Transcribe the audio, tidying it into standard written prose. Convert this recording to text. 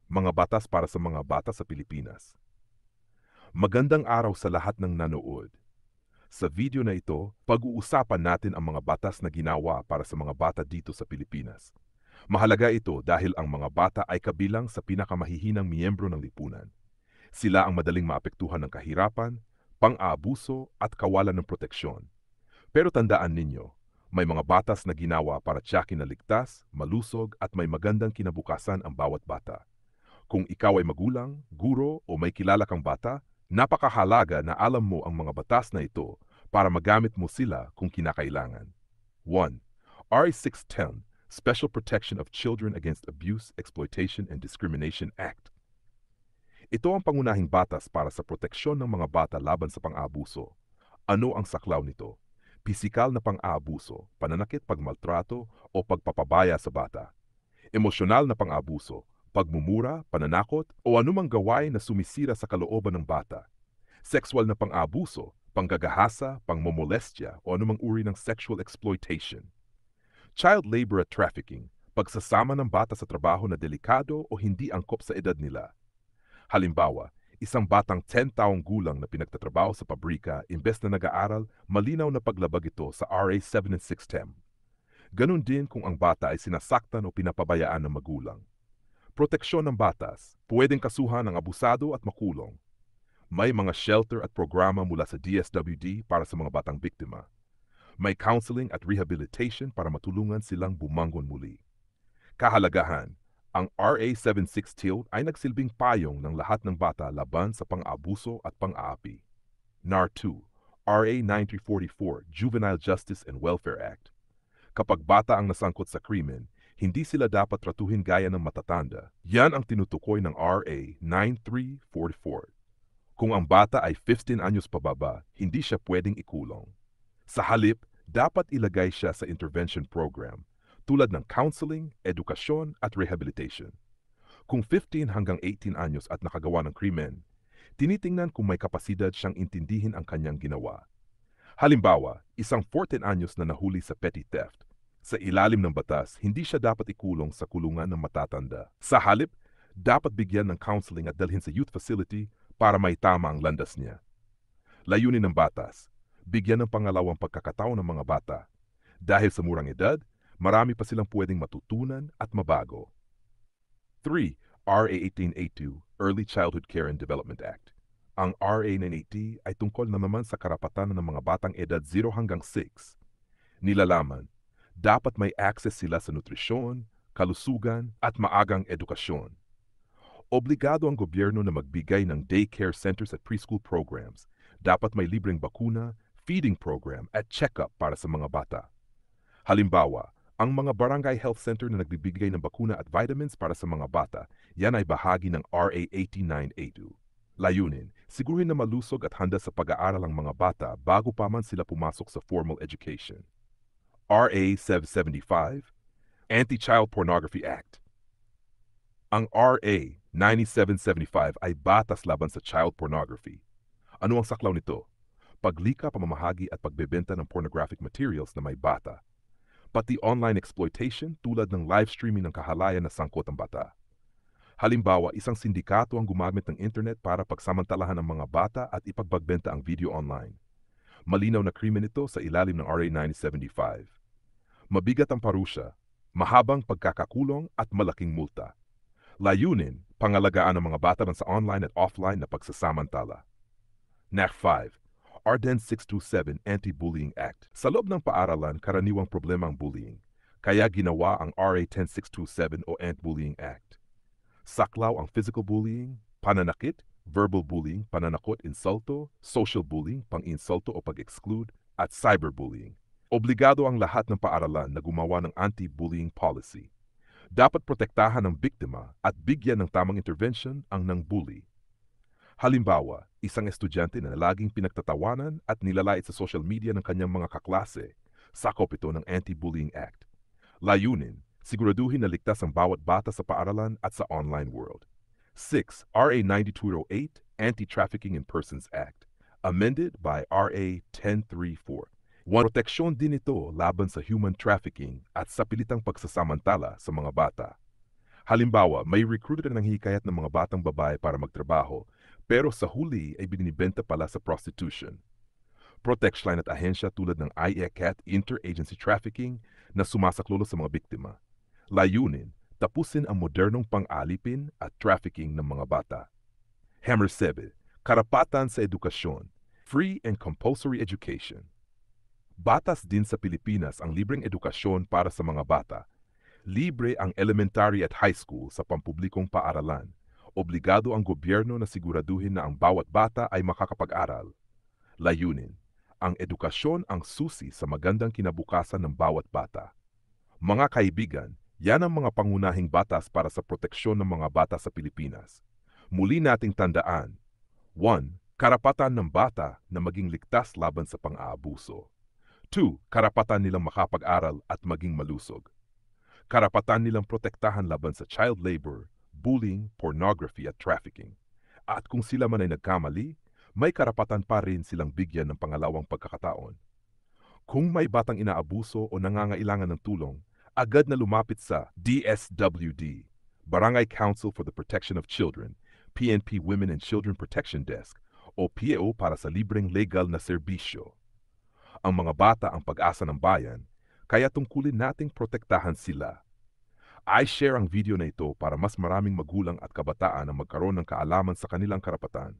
Mga batas para sa mga bata sa Pilipinas. Magandang araw sa lahat ng nanood. Sa video na ito, pag-uusapan natin ang mga batas na ginawa para sa mga bata dito sa Pilipinas. Mahalaga ito dahil ang mga bata ay kabilang sa pinakamahihinang miyembro ng lipunan. Sila ang madaling maapektuhan ng kahirapan, pang-aabuso at kawalan ng proteksyon. Pero tandaan ninyo, may mga batas na ginawa para tiyakin na ligtas, malusog at may magandang kinabukasan ang bawat bata. Kung ikaw ay magulang, guro o may kilala kang bata, napakahalaga na alam mo ang mga batas na ito para magamit mo sila kung kinakailangan. 1. RA 610, Special Protection of Children Against Abuse, Exploitation and Discrimination Act. Ito ang pangunahing batas para sa proteksyon ng mga bata laban sa pang-aabuso. Ano ang saklaw nito? Pisikal na pang-aabuso, pananakit, pagmaltrato o pagpapabaya sa bata. Emosyonal na pang-aabuso, pagmumura, pananakot o anumang gawain na sumisira sa kalooban ng bata. Sexual na pang-aabuso, panggagahasa, pangmomolestya o anumang uri ng sexual exploitation. Child labor at trafficking, pagsasama ng bata sa trabaho na delikado o hindi angkop sa edad nila. Halimbawa, isang batang 10 taong gulang na pinagtatrabaho sa pabrika imbes na nag-aaral, malinaw na paglabag ito sa RA 7 and 610. Ganon din kung ang bata ay sinasaktan o pinapabayaan ng magulang. Proteksyon ng batas, pwedeng kasuhan ng abusado at makulong. May mga shelter at programa mula sa DSWD para sa mga batang biktima. May counseling at rehabilitation para matulungan silang bumangon muli. Kahalagahan, ang RA 760 ay nagsilbing payong ng lahat ng bata laban sa pang-abuso at pang-aapi. NAR 2, RA 9344, Juvenile Justice and Welfare Act. Kapag bata ang nasangkot sa krimen, hindi sila dapat tratuhin gaya ng matatanda. Yan ang tinutukoy ng RA 9344. Kung ang bata ay 15 anyos pababa, hindi siya pwedeng ikulong. Sa halip, dapat ilagay siya sa intervention program tulad ng counseling, edukasyon at rehabilitation. Kung 15 hanggang 18 anyos at nakagawa ng krimen, tinitingnan kung may kapasidad siyang intindihin ang kanyang ginawa. Halimbawa, isang 14 anyos na nahuli sa petty theft. Sa ilalim ng batas, hindi siya dapat ikulong sa kulungan ng matatanda. Sa halip, dapat bigyan ng counseling at dalhin sa youth facility para may tama ang landas niya. Layunin ng batas, bigyan ng pangalawang pagkakataon ng mga bata. Dahil sa murang edad, marami pa silang pwedeng matutunan at mabago. 3. RA 1882, Early Childhood Care and Development Act. Ang RA 980 ay tungkol na naman sa karapatan ng mga batang edad 0 hanggang 6. Nilalaman, dapat may access sila sa nutrisyon, kalusugan at maagang edukasyon. Obligado ang gobyerno na magbigay ng daycare centers at preschool programs. Dapat may libreng bakuna, feeding program at check-up para sa mga bata. Halimbawa, ang mga barangay health center na nagbibigay ng bakuna at vitamins para sa mga bata, yan ay bahagi ng RA 8982. Layunin, sigurin na malusog at handa sa pag-aaral ang mga bata bago pa man sila pumasok sa formal education. RA 775, Anti-Child Pornography Act. Ang RA 9775 ay batas laban sa child pornography. Ano ang saklaw nito? Paglika, pamamahagi at pagbebenta ng pornographic materials na may bata. Pati online exploitation tulad ng live streaming ng kahalayan na sangkot ang bata. Halimbawa, isang sindikato ang gumamit ng internet para pagsamantalahan ng mga bata at ipagbagbenta ang video online. Malinaw na krimen ito sa ilalim ng RA 975. Mabigat ang parusya, mahabang pagkakakulong at malaking multa. Layunin, pangalagaan ng mga bata sa online at offline na pagsasamantala. NAC 5, Arden 627 Anti-Bullying Act. Sa loob ng paaralan, karaniwang problema ang bullying. Kaya ginawa ang RA 10627 o Anti-Bullying Act. Saklaw ang physical bullying, pananakit, verbal bullying, pananakot, insulto, social bullying, pang-insulto o pag-exclude, at cyberbullying. Obligado ang lahat ng paaralan na gumawa ng anti-bullying policy. Dapat protektahan ng biktima at bigyan ng tamang intervention ang nang-bully. Halimbawa, isang estudyante na laging pinagtatawanan at nilalait sa social media ng kanyang mga kaklase, sakop ito ng Anti-Bullying Act. Layunin, siguraduhin na ligtas ang bawat bata sa paaralan at sa online world. 6. RA 9208, Anti-Trafficking in Persons Act, amended by RA 1034. Proteksyon din ito laban sa human trafficking at sa pilitang pagsasamantala sa mga bata. Halimbawa, may recruiter na nanghihikayat ng mga batang babae para magtrabaho, pero sa huli ay binibenta pala sa prostitution. Protection line at ahensya tulad ng IECAT Interagency Trafficking na sumasaklolo sa mga biktima. Layunin, tapusin ang modernong pang-alipin at trafficking ng mga bata. Hammer 7. Karapatan sa edukasyon. Free and compulsory education. Batas din sa Pilipinas ang libreng edukasyon para sa mga bata. Libre ang elementary at high school sa pampublikong paaralan. Obligado ang gobyerno na siguraduhin na ang bawat bata ay makakapag-aral. Layunin, ang edukasyon ang susi sa magandang kinabukasan ng bawat bata. Mga kaibigan, yan ang mga pangunahing batas para sa proteksyon ng mga bata sa Pilipinas. Muli nating tandaan, 1. Karapatan ng bata na maging ligtas laban sa pang-aabuso. 2. Karapatan nilang makapag-aral at maging malusog. Karapatan nilang protektahan laban sa child labor, bullying, pornography at trafficking. At kung sila man ay nagkamali, may karapatan pa rin silang bigyan ng pangalawang pagkakataon. Kung may batang inaabuso o nangangailangan ng tulong, agad na lumapit sa DSWD, Barangay Council for the Protection of Children, PNP Women and Children Protection Desk, o PAO para sa libreng legal na serbisyo. Ang mga bata ang pag-asa ng bayan, kaya tungkulin nating protektahan sila. I-share ang video na ito para mas maraming magulang at kabataan ang magkaroon ng kaalaman sa kanilang karapatan.